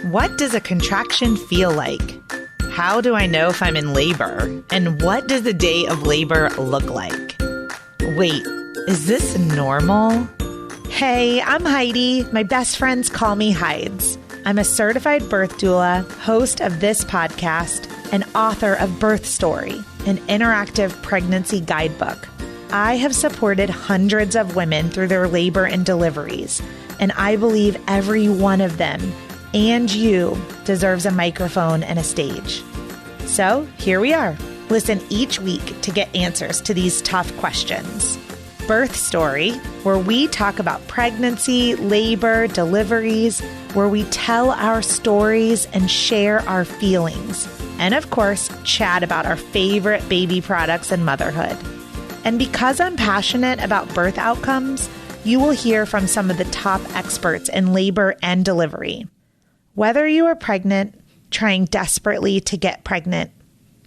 What does a contraction feel like? How do I know if I'm in labor? And what does the day of labor look like? Wait, is this normal? Hey, I'm Heidi. My best friends call me Hides. I'm a certified birth doula, host of this podcast, and author of Birth Story, an interactive pregnancy guidebook. I have supported hundreds of women through their labor and deliveries, and I believe every one of them and you deserves a microphone and a stage. So here we are. Listen each week to get answers to these tough questions. Birth Story, where we talk about pregnancy, labor, deliveries, where we tell our stories and share our feelings. And of course, chat about our favorite baby products and motherhood. And because I'm passionate about birth outcomes, you will hear from some of the top experts in labor and delivery. Whether you are pregnant, trying desperately to get pregnant,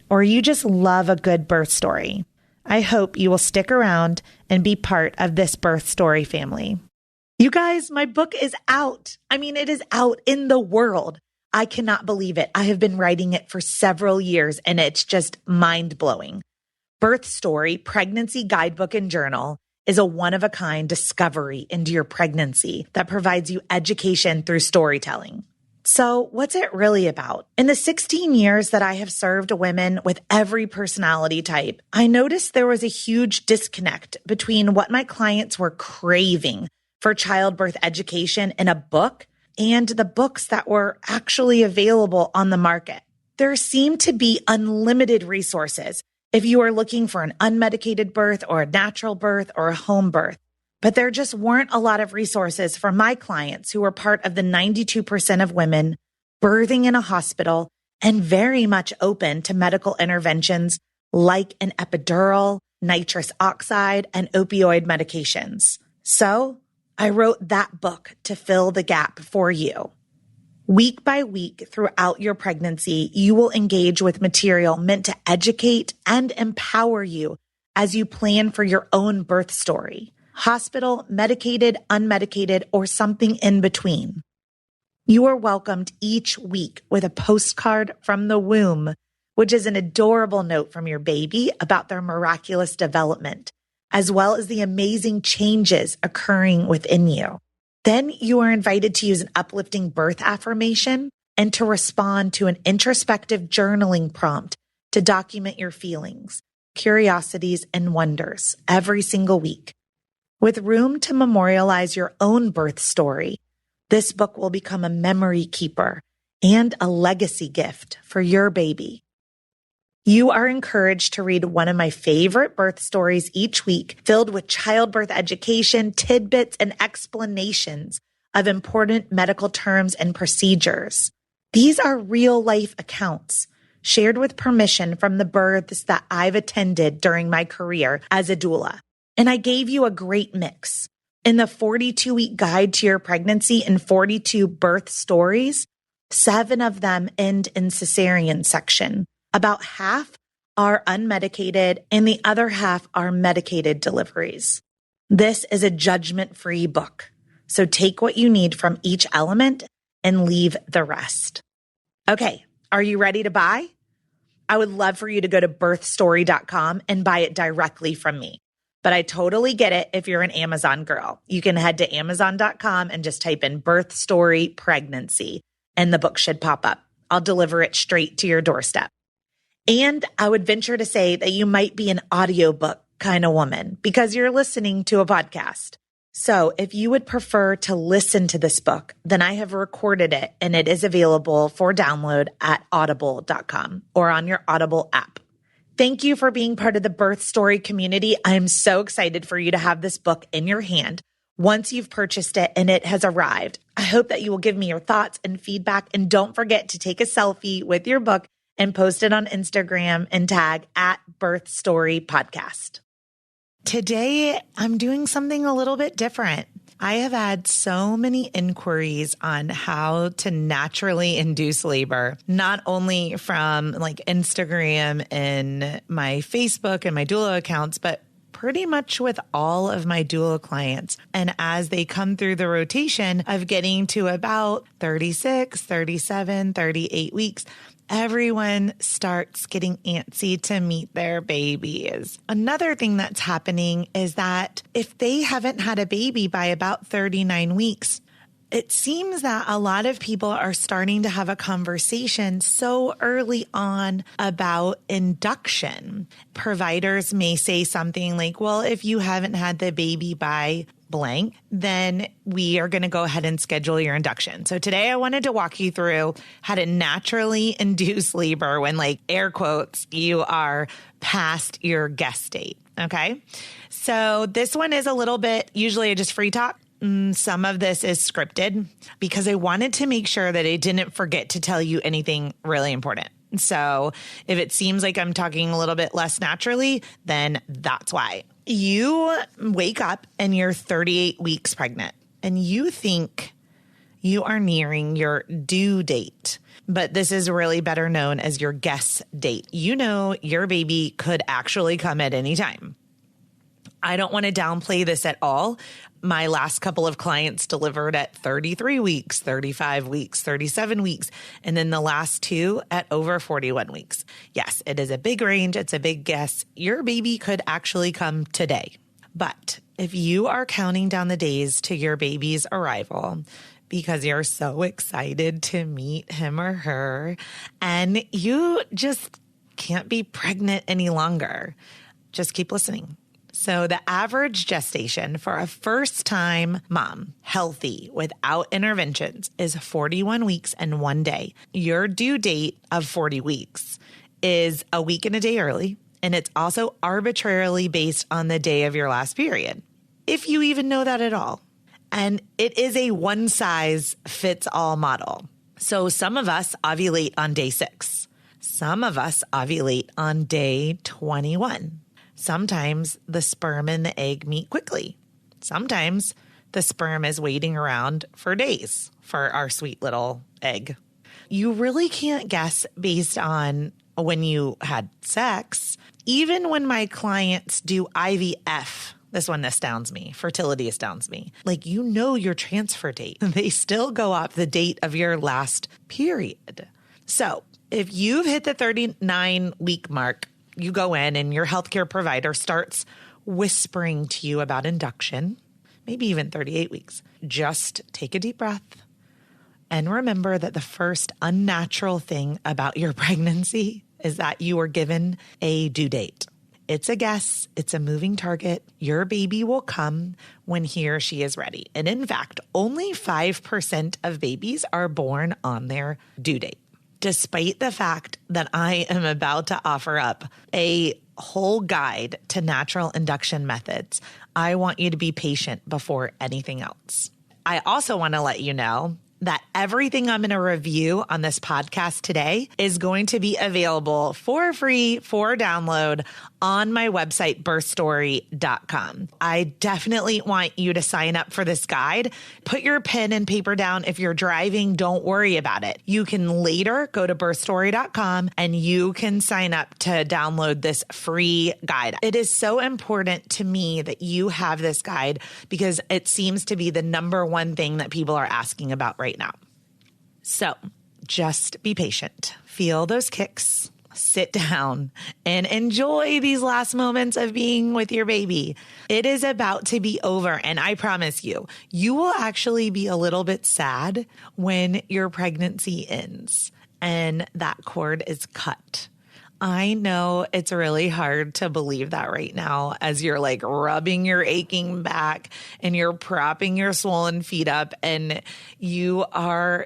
or you just love a good birth story, I hope you will stick around and be part of this birth story family. You guys, my book is out. It is out in the world. I cannot believe it. I have been writing it for several years, and it's just mind-blowing. Birth Story, Pregnancy Guidebook and Journal is a one-of-a-kind discovery into your pregnancy that provides you education through storytelling. So what's it really about? In the 16 years that I have served women with every personality type, I noticed there was a huge disconnect between what my clients were craving for childbirth education in a book and the books that were actually available on the market. There seemed to be unlimited resources if you are looking for an unmedicated birth or a natural birth or a home birth. But there just weren't a lot of resources for my clients who were part of the 92% of women birthing in a hospital and very much open to medical interventions like an epidural, nitrous oxide, and opioid medications. So I wrote that book to fill the gap for you. Week by week throughout your pregnancy, you will engage with material meant to educate and empower you as you plan for your own birth story. Hospital, medicated, unmedicated, or something in between. You are welcomed each week with a postcard from the womb, which is an adorable note from your baby about their miraculous development, as well as the amazing changes occurring within you. Then you are invited to use an uplifting birth affirmation and to respond to an introspective journaling prompt to document your feelings, curiosities, and wonders every single week. With room to memorialize your own birth story, this book will become a memory keeper and a legacy gift for your baby. You are encouraged to read one of my favorite birth stories each week, filled with childbirth education, tidbits, and explanations of important medical terms and procedures. These are real-life accounts shared with permission from the births that I've attended during my career as a doula. And I gave you a great mix. In the 42-week guide to your pregnancy and 42 birth stories, 7 of them end in cesarean section. About half are unmedicated and the other half are medicated deliveries. This is a judgment-free book. So take what you need from each element and leave the rest. Okay, are you ready to buy? I would love for you to go to birthstory.com and buy it directly from me. But I totally get it if you're an Amazon girl. You can head to Amazon.com and just type in Birth Story Pregnancy, and the book should pop up. I'll deliver it straight to your doorstep. And I would venture to say that you might be an audiobook kind of woman because you're listening to a podcast. So if you would prefer to listen to this book, then I have recorded it and it is available for download at audible.com or on your Audible app. Thank you for being part of the Birth Story community. I am so excited for you to have this book in your hand once you've purchased it and it has arrived. I hope that you will give me your thoughts and feedback, and don't forget to take a selfie with your book and post it on Instagram and tag at Birth Story Podcast. Today, I'm doing something a little bit different. I have had so many inquiries on how to naturally induce labor, not only from Instagram and my Facebook and my doula accounts, but pretty much with all of my doula clients. And as they come through the rotation of getting to about 36, 37, 38 weeks, everyone starts getting antsy to meet their babies. Another thing that's happening is that if they haven't had a baby by about 39 weeks, it seems that a lot of people are starting to have a conversation so early on about induction. Providers may say something like, well, if you haven't had the baby by blank, then we are going to go ahead and schedule your induction. So today I wanted to walk you through how to naturally induce labor when, like, air quotes, you are past your guess date. Okay. So this one is a little bit, usually I just free talk. Some of this is scripted because I wanted to make sure that I didn't forget to tell you anything really important. So if it seems like I'm talking a little bit less naturally, then that's why. You wake up and you're 38 weeks pregnant and you think you are nearing your due date, but this is really better known as your guess date. You know your baby could actually come at any time. I don't want to downplay this at all. My last couple of clients delivered at 33 weeks, 35 weeks, 37 weeks, and then the last two at over 41 weeks. Yes, it is a big range. It's a big guess. Your baby could actually come today. But if you are counting down the days to your baby's arrival because you're so excited to meet him or her, and you just can't be pregnant any longer, just keep listening. So the average gestation for a first-time mom, healthy, without interventions, is 41 weeks and 1 day. Your due date of 40 weeks is a week and a day early, and it's also arbitrarily based on the day of your last period, if you even know that at all. And it is a one-size-fits-all model. So some of us ovulate on day 6. Some of us ovulate on day 21. Sometimes the sperm and the egg meet quickly. Sometimes the sperm is waiting around for days for our sweet little egg. You really can't guess based on when you had sex. Even when my clients do IVF, this one astounds me. Fertility astounds me. Like, you know your transfer date. They still go off the date of your last period. So if you've hit the 39-week mark, you go in and your healthcare provider starts whispering to you about induction, maybe even 38 weeks. Just take a deep breath and remember that the first unnatural thing about your pregnancy is that you were given a due date. It's a guess. It's a moving target. Your baby will come when he or she is ready. And in fact, only 5% of babies are born on their due date. Despite the fact that I am about to offer up a whole guide to natural induction methods, I want you to be patient before anything else. I also want to let you know that everything I'm going to review on this podcast today is going to be available for free for download on my website, birthstory.com. I definitely want you to sign up for this guide. Put your pen and paper down. If you're driving, don't worry about it. You can later go to birthstory.com and you can sign up to download this free guide. It is so important to me that you have this guide because it seems to be the number one thing that people are asking about right now. So just be patient. Feel those kicks. Sit down and enjoy these last moments of being with your baby. It is about to be over. And I promise you, you will actually be a little bit sad when your pregnancy ends and that cord is cut. I know it's really hard to believe that right now as you're like rubbing your aching back and you're propping your swollen feet up and you're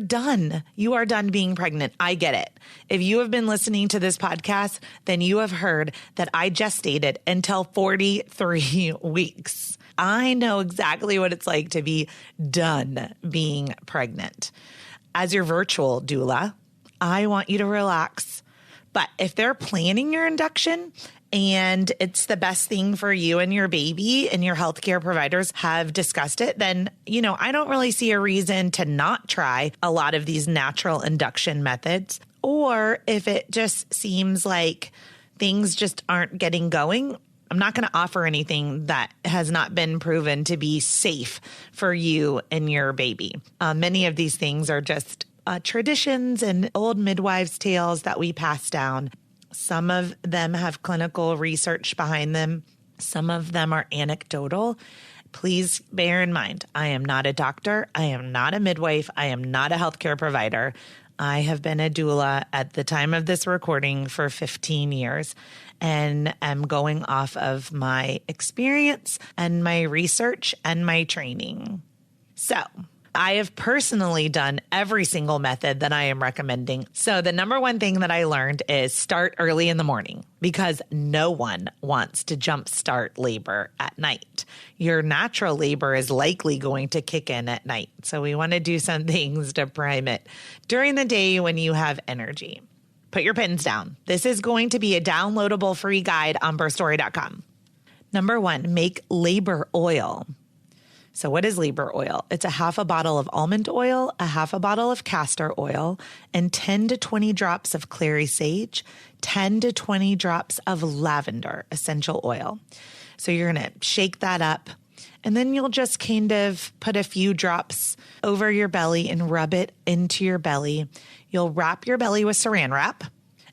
done. You are done being pregnant. I get it. If you have been listening to this podcast, then you have heard that I gestated until 43 weeks. I know exactly what it's like to be done being pregnant. As your virtual doula, I want you to relax. But if they're planning your induction and it's the best thing for you and your baby and your healthcare providers have discussed it, then, I don't really see a reason to not try a lot of these natural induction methods. Or if it just seems like things just aren't getting going, I'm not going to offer anything that has not been proven to be safe for you and your baby. Many of these things are just traditions and old midwives' tales that we pass down. Some of them have clinical research behind them. Some of them are anecdotal. Please bear in mind, I am not a doctor. I am not a midwife. I am not a healthcare provider. I have been a doula at the time of this recording for 15 years and am going off of my experience and my research and my training. So I have personally done every single method that I am recommending. So the number one thing that I learned is start early in the morning because no one wants to jumpstart labor at night. Your natural labor is likely going to kick in at night. So we want to do some things to prime it during the day when you have energy. Put your pens down. This is going to be a downloadable free guide on birthstory.com. Number one, make labor oil. So what is labor oil? It's a half a bottle of almond oil, a half a bottle of castor oil, and 10 to 20 drops of clary sage, 10 to 20 drops of lavender essential oil. So you're going to shake that up, and then you'll just kind of put a few drops over your belly and rub it into your belly. You'll wrap your belly with saran wrap,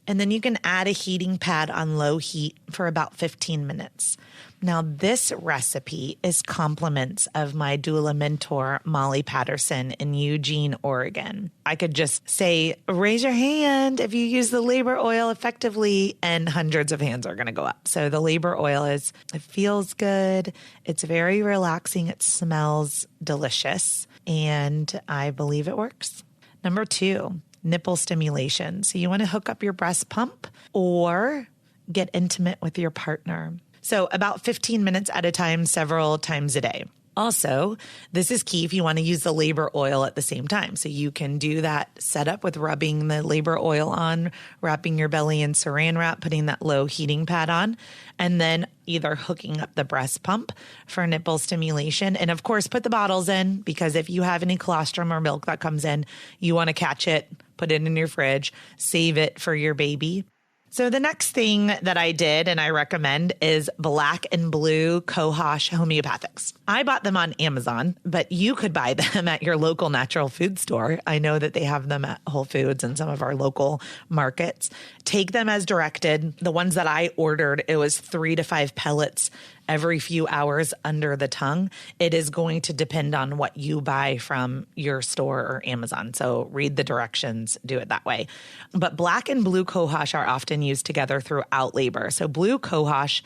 and then you can add a heating pad on low heat for about 15 minutes. Now, this recipe is compliments of my doula mentor, Molly Patterson in Eugene, Oregon. I could just say, raise your hand if you use the labor oil effectively, and hundreds of hands are going to go up. So the labor oil it feels good. It's very relaxing. It smells delicious. And I believe it works. Number two, nipple stimulation. So you want to hook up your breast pump or get intimate with your partner. So about 15 minutes at a time, several times a day. Also, this is key if you want to use the labor oil at the same time. So you can do that setup with rubbing the labor oil on, wrapping your belly in saran wrap, putting that low heating pad on, and then either hooking up the breast pump for nipple stimulation. And of course, put the bottles in because if you have any colostrum or milk that comes in, you want to catch it, put it in your fridge, save it for your baby. So the next thing that I did and I recommend is black and blue Cohosh Homeopathics. I bought them on Amazon, but you could buy them at your local natural food store. I know that they have them at Whole Foods and some of our local markets. Take them as directed. The ones that I ordered, it was 3 to 5 pellets every few hours under the tongue. It is going to depend on what you buy from your store or Amazon. So read the directions, do it that way. But black and blue Cohosh are often used together throughout labor. So blue Cohosh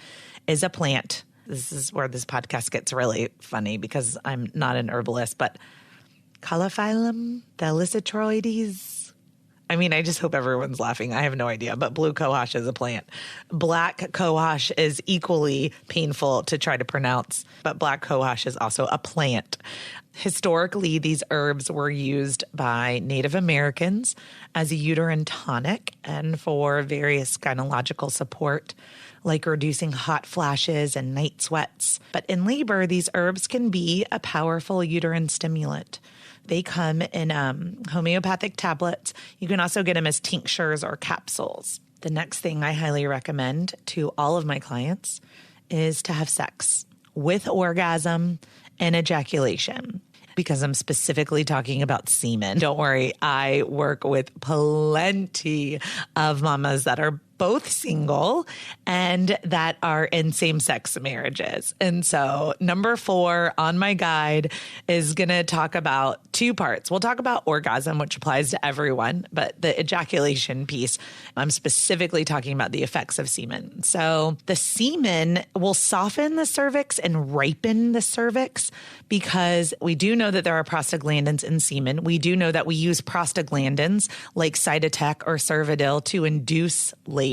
is a plant. This is where this podcast gets really funny because I'm not an herbalist, but Calophyllum thalassotoroides. I mean, I just hope everyone's laughing. I have no idea, but blue Cohosh is a plant. Black Cohosh is equally painful to try to pronounce, but black Cohosh is also a plant. Historically, these herbs were used by Native Americans as a uterine tonic and for various gynecological support, like reducing hot flashes and night sweats. But in labor, these herbs can be a powerful uterine stimulant. They come in homeopathic tablets. You can also get them as tinctures or capsules. The next thing I highly recommend to all of my clients is to have sex with orgasm and ejaculation, because I'm specifically talking about semen. Don't worry, I work with plenty of mamas that are both single and that are in same-sex marriages. And so number 4 on my guide is going to talk about 2 parts. We'll talk about orgasm, which applies to everyone, but the ejaculation piece, I'm specifically talking about the effects of semen. So the semen will soften the cervix and ripen the cervix because we do know that there are prostaglandins in semen. We do know that we use prostaglandins like Cytotec or Cervidil to induce labor.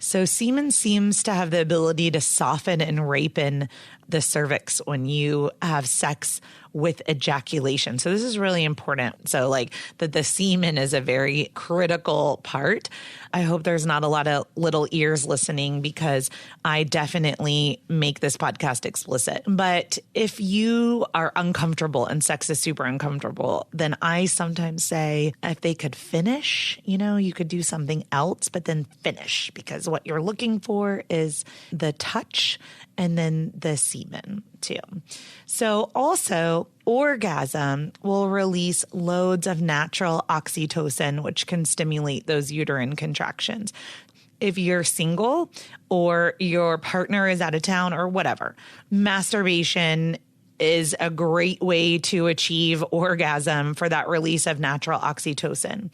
So semen seems to have the ability to soften and ripen the cervix when you have sex with ejaculation. So this is really important. So like the semen is a very critical part. I hope there's not a lot of little ears listening because I definitely make this podcast explicit. But if you are uncomfortable and sex is super uncomfortable, then I sometimes say if they could finish, you could do something else, but then finish, because what you're looking for is the touch and then the semen too. So also, orgasm will release loads of natural oxytocin, which can stimulate those uterine contractions. If you're single or your partner is out of town or whatever, masturbation is a great way to achieve orgasm for that release of natural oxytocin.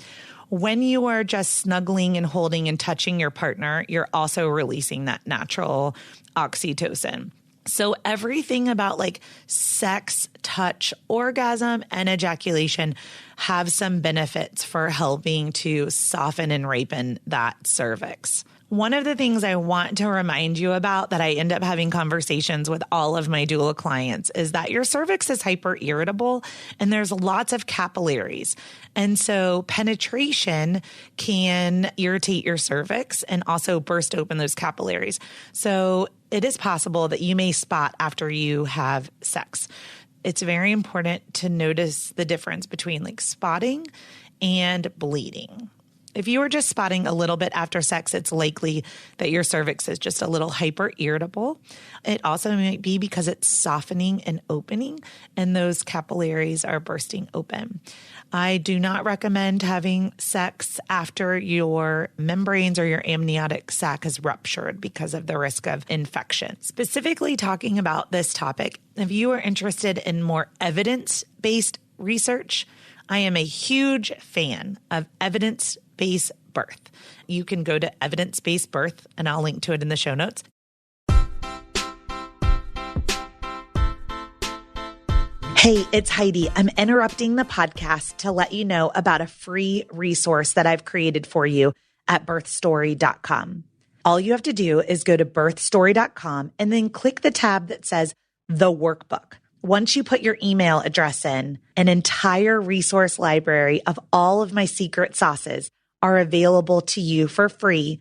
When you are just snuggling and holding and touching your partner, you're also releasing that natural oxytocin. So everything about like sex, touch, orgasm, and ejaculation have some benefits for helping to soften and ripen that cervix. One of the things I want to remind you about that I end up having conversations with all of my doula clients is that your cervix is hyper irritable and there's lots of capillaries. And so penetration can irritate your cervix and also burst open those capillaries. So it is possible that you may spot after you have sex. It's very important to notice the difference between like spotting and bleeding. If you are just spotting a little bit after sex, it's likely that your cervix is just a little hyper irritable. It also might be because it's softening and opening and those capillaries are bursting open. I do not recommend having sex after your membranes or your amniotic sac is ruptured because of the risk of infection. Specifically talking about this topic, if you are interested in more evidence-based research, I am a huge fan of evidence-based birth. You can go to evidence-based birth, and I'll link to it in the show notes. Hey, it's Heidi. I'm interrupting the podcast to let you know about a free resource that I've created for you at birthstory.com. All you have to do is go to birthstory.com and then click the tab that says The Workbook. Once you put your email address in, an entire resource library of all of my secret sauces are available to you for free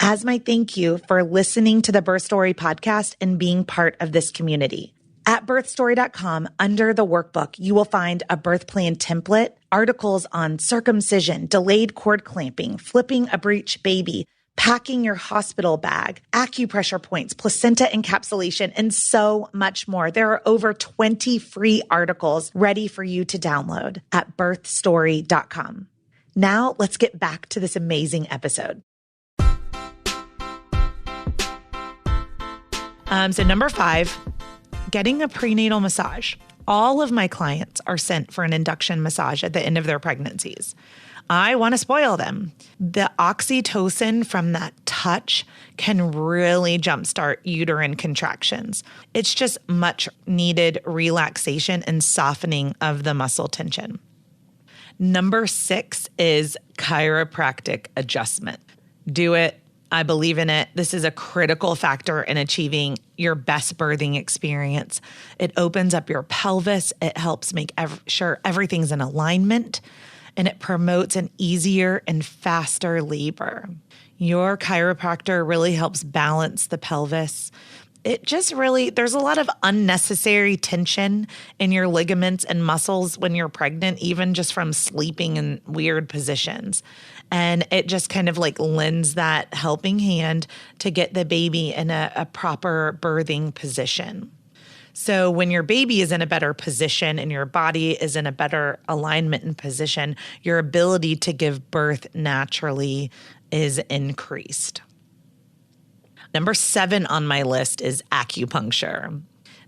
as my thank you for listening to the Birth Story podcast and being part of this community. At birthstory.com, under the workbook, you will find a birth plan template, articles on circumcision, delayed cord clamping, flipping a breech baby, packing your hospital bag, acupressure points, placenta encapsulation, and so much more. There are over 20 free articles ready for you to download at birthstory.com. Now let's get back to this amazing episode. So number 5, getting a prenatal massage. All of my clients are sent for an induction massage at the end of their pregnancies. I want to spoil them. The oxytocin from that touch can really jumpstart uterine contractions. It's just much needed relaxation and softening of the muscle tension. Number 6 is chiropractic adjustment. Do it. I believe in it. This is a critical factor in achieving your best birthing experience. It opens up your pelvis. It helps make sure everything's in alignment. And it promotes an easier and faster labor. Your chiropractor really helps balance the pelvis. It just really, there's a lot of unnecessary tension in your ligaments and muscles when you're pregnant, even just from sleeping in weird positions. And it just kind of like lends that helping hand to get the baby in a proper birthing position. So when your baby is in a better position and your body is in a better alignment and position, your ability to give birth naturally is increased. Number 7 on my list is acupuncture.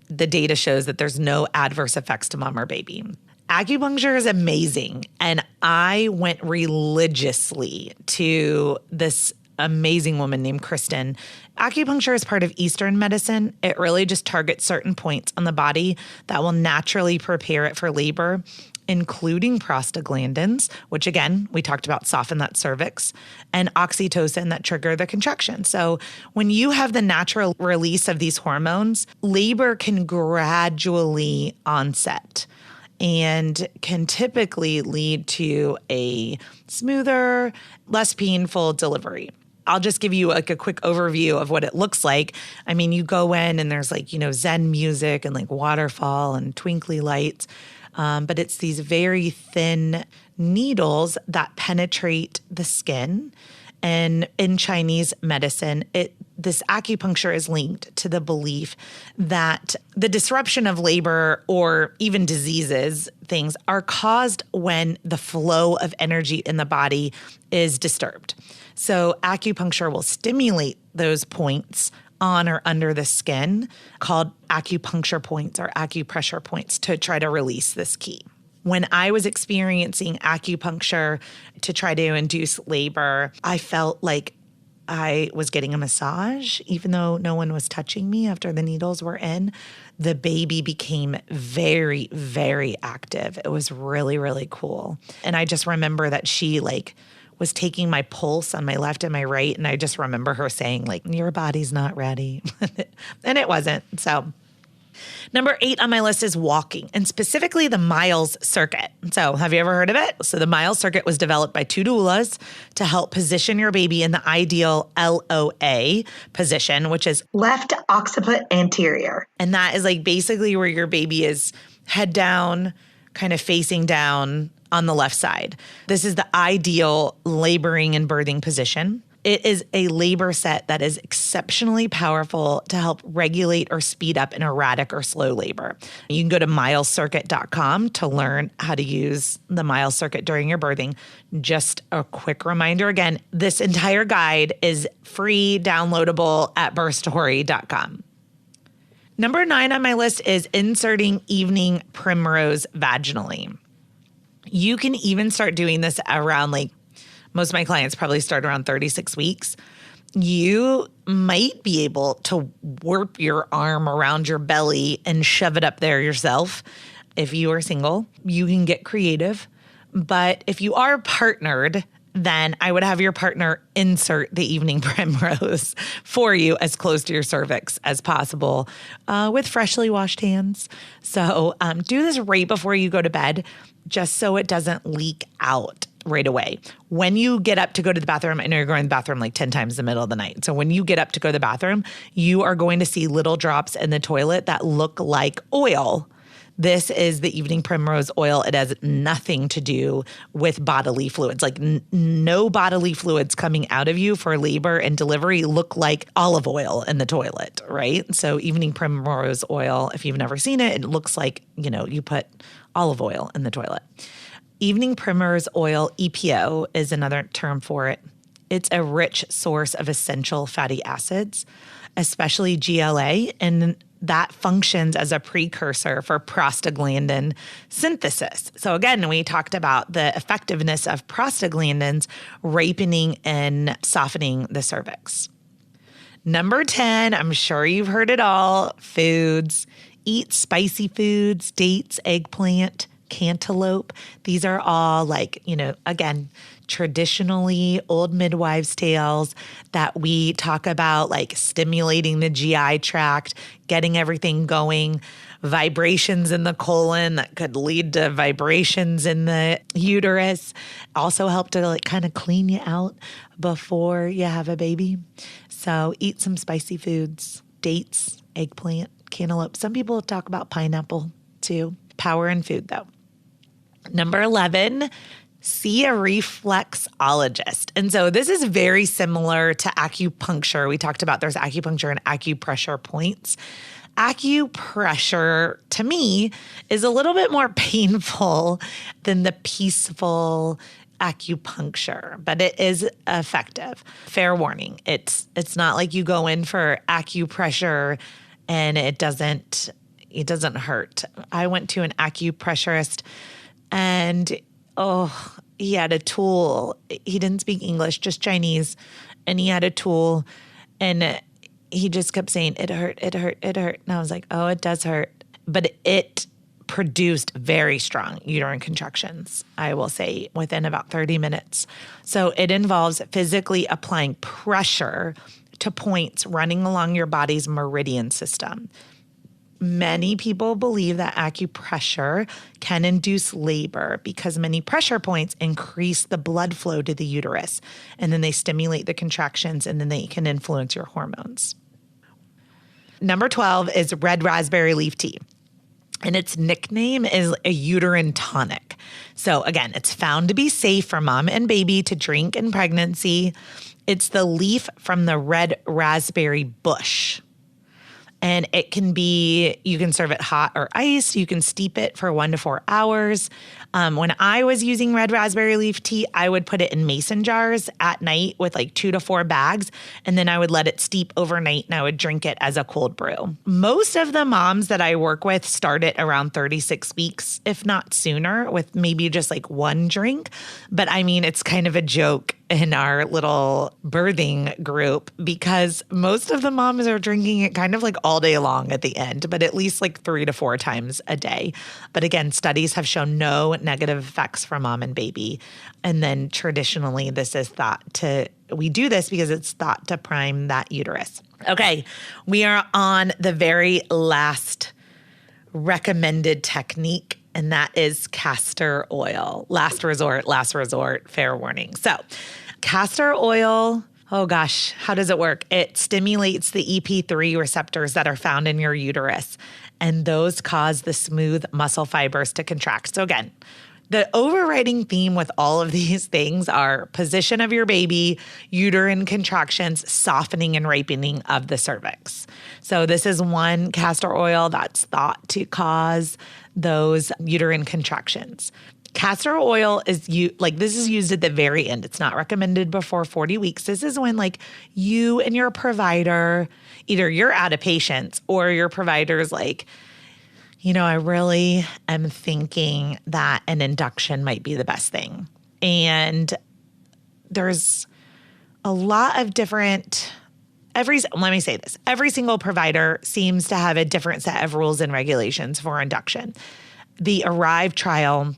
The data shows that there's no adverse effects to mom or baby. Acupuncture is amazing. And I went religiously to this amazing woman named Kristen. Acupuncture is part of Eastern medicine. It really just targets certain points on the body that will naturally prepare it for labor, including prostaglandins, which again, we talked about soften that cervix, and oxytocin that trigger the contraction. So when you have the natural release of these hormones, labor can gradually onset and can typically lead to a smoother, less painful delivery. I'll just give you like a quick overview of what it looks like. I mean, you go in and there's like, Zen music and like waterfall and twinkly lights. But it's these very thin needles that penetrate the skin. And in Chinese medicine, this acupuncture is linked to the belief that the disruption of labor or even diseases, things are caused when the flow of energy in the body is disturbed. So acupuncture will stimulate those points on or under the skin called acupuncture points or acupressure points to try to release this key. When I was experiencing acupuncture to try to induce labor, I felt like I was getting a massage, even though no one was touching me after the needles were in. The baby became very, very active. It was really, really cool. And I just remember that she was taking my pulse on my left and my right. And I just remember her saying your body's not ready. And it wasn't. So number 8 on my list is walking, and specifically the Miles Circuit. So have you ever heard of it? So the Miles Circuit was developed by 2 doulas to help position your baby in the ideal LOA position, which is left occiput anterior. And that is basically where your baby is head down, kind of facing down on the left side. This is the ideal laboring and birthing position. It is a labor set that is exceptionally powerful to help regulate or speed up an erratic or slow labor. You can go to milescircuit.com to learn how to use the Miles Circuit during your birthing. Just a quick reminder again, this entire guide is free, downloadable at birthstory.com. Number 9 on my list is inserting evening primrose vaginally. You can even start doing this around most of my clients probably start around 36 weeks. You might be able to warp your arm around your belly and shove it up there yourself. If you are single, you can get creative. But if you are partnered, then I would have your partner insert the evening primrose for you as close to your cervix as possible with freshly washed hands. So do this right before you go to bed, just so it doesn't leak out right away. When you get up to go to the bathroom, I know you're going to the bathroom 10 times in the middle of the night. So when you get up to go to the bathroom, you are going to see little drops in the toilet that look like oil. This is the evening primrose oil. It has nothing to do with bodily fluids. No bodily fluids coming out of you for labor and delivery look like olive oil in the toilet, right? So evening primrose oil, if you've never seen it, it looks like, you put olive oil in the toilet. Evening primrose oil, EPO, is another term for it. It's a rich source of essential fatty acids, especially GLA, and that functions as a precursor for prostaglandin synthesis. So again, we talked about the effectiveness of prostaglandins ripening and softening the cervix. Number 10, I'm sure you've heard it all, foods. Eat spicy foods, dates, eggplant, cantaloupe. These are all again, traditionally old midwives' tales that we talk about, stimulating the GI tract, getting everything going, vibrations in the colon that could lead to vibrations in the uterus, also help to kind of clean you out before you have a baby. So eat some spicy foods, dates, eggplant, cantaloupe. Some people talk about pineapple too. Power in food though. Number 11, see a reflexologist. And so this is very similar to acupuncture. We talked about there's acupuncture and acupressure points. Acupressure, to me, is a little bit more painful than the peaceful acupuncture, but it is effective. Fair warning. It's not like you go in for acupressure and it doesn't hurt. I went to an acupressurist and he had a tool. He didn't speak English, just Chinese. and he had a tool, and he just kept saying, it hurt, it hurt, it hurt. And I was like, oh, it does hurt. But it produced very strong uterine contractions, I will say, within about 30 minutes. So it involves physically applying pressure to points running along your body's meridian system. Many people believe that acupressure can induce labor because many pressure points increase the blood flow to the uterus, and then they stimulate the contractions, and then they can influence your hormones. Number 12 is red raspberry leaf tea, and its nickname is a uterine tonic. So again, it's found to be safe for mom and baby to drink in pregnancy. It's the leaf from the red raspberry bush. And it can be, you can serve it hot or iced. You can steep it for 1 to 4 hours. When I was using red raspberry leaf tea, I would put it in mason jars at night with like 2 to 4 bags. And then I would let it steep overnight and I would drink it as a cold brew. Most of the moms that I work with start it around 36 weeks, if not sooner, with maybe just like 1 drink. But I mean, it's kind of a joke in our little birthing group because most of the moms are drinking it kind of like all day long at the end, but at least like 3 to 4 times a day. But again, studies have shown no negative effects for mom and baby. And then traditionally, we do this because it's thought to prime that uterus. Okay, we are on the very last recommended technique, and that is castor oil. Last resort, fair warning. So castor oil, oh gosh, how does it work? It stimulates the EP3 receptors that are found in your uterus, and those cause the smooth muscle fibers to contract. So again, the overriding theme with all of these things are position of your baby, uterine contractions, softening and ripening of the cervix. So this is one castor oil that's thought to cause those uterine contractions. Castor oil is this is used at the very end. It's not recommended before 40 weeks. This is when like you and your provider, either you're out of patience or your provider's like, I really am thinking that an induction might be the best thing. And there's a lot of different, let me say this, every single provider seems to have a different set of rules and regulations for induction. The ARRIVE trial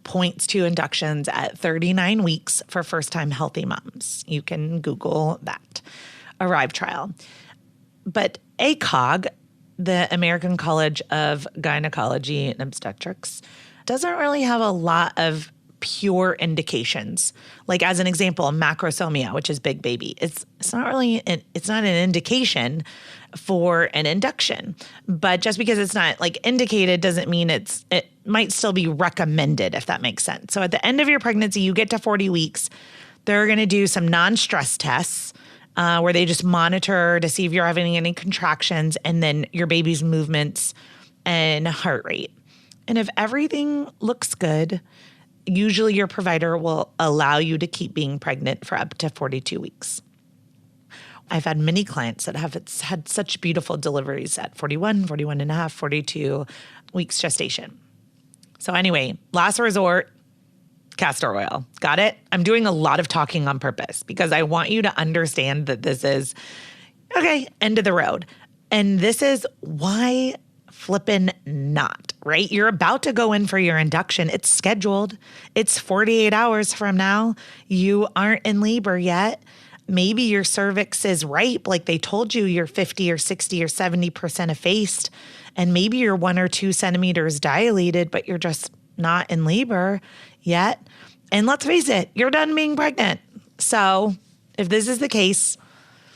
points to inductions at 39 weeks for first-time healthy moms. You can Google that, ARRIVE trial. But ACOG, the American College of Gynecology and Obstetrics, doesn't really have a lot of pure indications. Like as an example, macrosomia, which is big baby, it's not an indication for an induction. But just because it's not like indicated doesn't mean it might still be recommended, if that makes sense. So at the end of your pregnancy, you get to 40 weeks, they're going to do some non-stress tests where they just monitor to see if you're having any contractions and then your baby's movements and heart rate. And if everything looks good, usually your provider will allow you to keep being pregnant for up to 42 weeks. I've had many clients that have had such beautiful deliveries at 41, 41 and a half, 42 weeks gestation. So anyway, last resort, castor oil. Got it? I'm doing a lot of talking on purpose because I want you to understand that this is, okay, end of the road. And this is why flippin' not, right? You're about to go in for your induction. It's scheduled. It's 48 hours from now. You aren't in labor yet. Maybe your cervix is ripe, like they told you you're 50 or 60 or 70% effaced, and maybe you're 1 or 2 centimeters dilated, but you're just not in labor yet. And let's face it, you're done being pregnant. So if this is the case,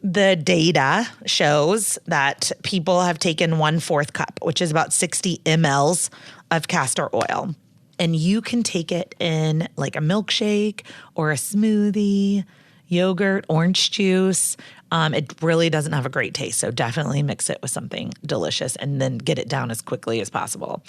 the data shows that people have taken 1/4 cup, which is about 60 mLs of castor oil. And you can take it in like a milkshake or a smoothie, yogurt, orange juice. It really doesn't have a great taste. So definitely mix it with something delicious and then get it down as quickly as possible.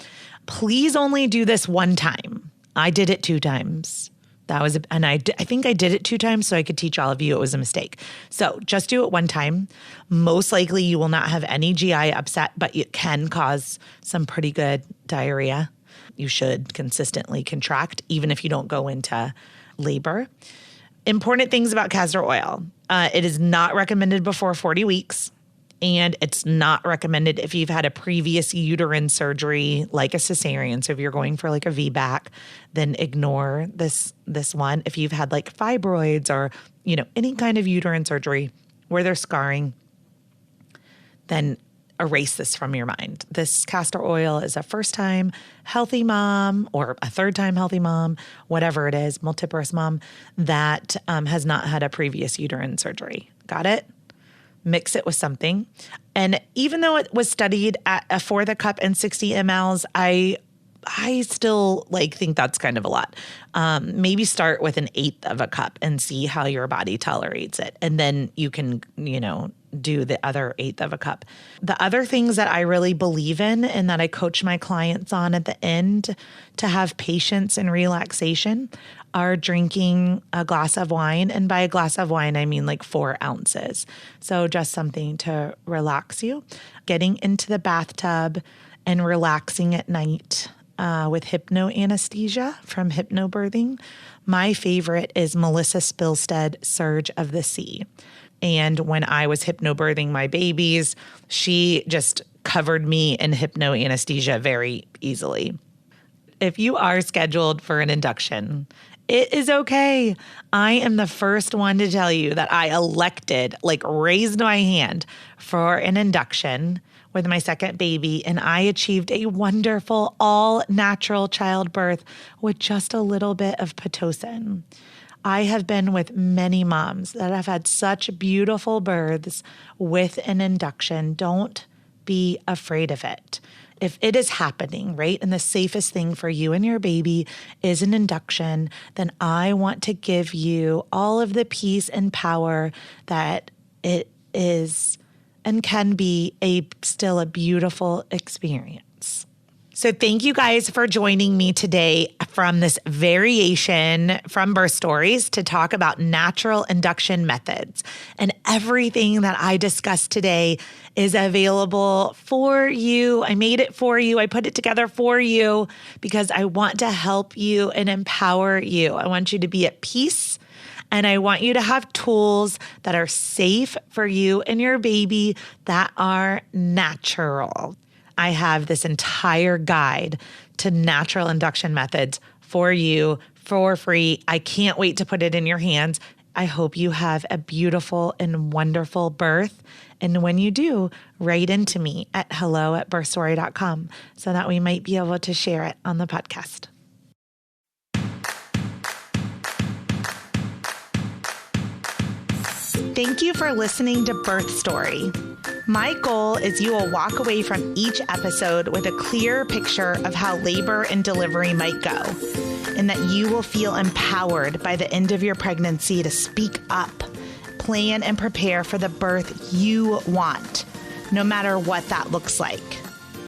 Please only do this 1 time. I did it 2 times. I think I did it 2 times so I could teach all of you it was a mistake. So just do it 1 time. Most likely you will not have any GI upset, but it can cause some pretty good diarrhea. You should consistently contract even if you don't go into labor. Important things about castor oil. It is not recommended before 40 weeks. And it's not recommended if you've had a previous uterine surgery, like a cesarean. So if you're going for like a VBAC, then ignore this one. If you've had like fibroids or, any kind of uterine surgery where there's scarring, then erase this from your mind. This castor oil is a first-time healthy mom or a third-time healthy mom, whatever it is, multiparous mom that has not had a previous uterine surgery. Got it? Mix it with something. And even though it was studied at a fourth a cup and 60 mLs, I still think that's kind of a lot. Maybe start with an eighth of a cup and see how your body tolerates it. And then you can, do the other eighth of a cup. The other things that I really believe in and that I coach my clients on at the end to have patience and relaxation are drinking a glass of wine. And by a glass of wine, I mean like 4 ounces. So just something to relax you. Getting into the bathtub and relaxing at night with hypnoanesthesia from hypnobirthing. My favorite is Melissa Spilstead, Surge of the Sea. And when I was hypnobirthing my babies, she just covered me in hypnoanesthesia very easily. If you are scheduled for an induction, it is okay. I am the first one to tell you that I elected, raised my hand for an induction with my second baby, and I achieved a wonderful all-natural childbirth with just a little bit of Pitocin. I have been with many moms that have had such beautiful births with an induction. Don't be afraid of it. If it is happening, right, and the safest thing for you and your baby is an induction, then I want to give you all of the peace and power that it is and can be still a beautiful experience. So thank you guys for joining me today from this variation from Birth Stories to talk about natural induction methods. And everything that I discussed today is available for you. I made it for you. I put it together for you because I want to help you and empower you. I want you to be at peace. And I want you to have tools that are safe for you and your baby that are natural. I have this entire guide to natural induction methods for you for free. I can't wait to put it in your hands. I hope you have a beautiful and wonderful birth. And when you do, write into me at hello@birthstory.com so that we might be able to share it on the podcast. Thank you for listening to Birth Story. My goal is you will walk away from each episode with a clear picture of how labor and delivery might go, and that you will feel empowered by the end of your pregnancy to speak up, plan and prepare for the birth you want, no matter what that looks like.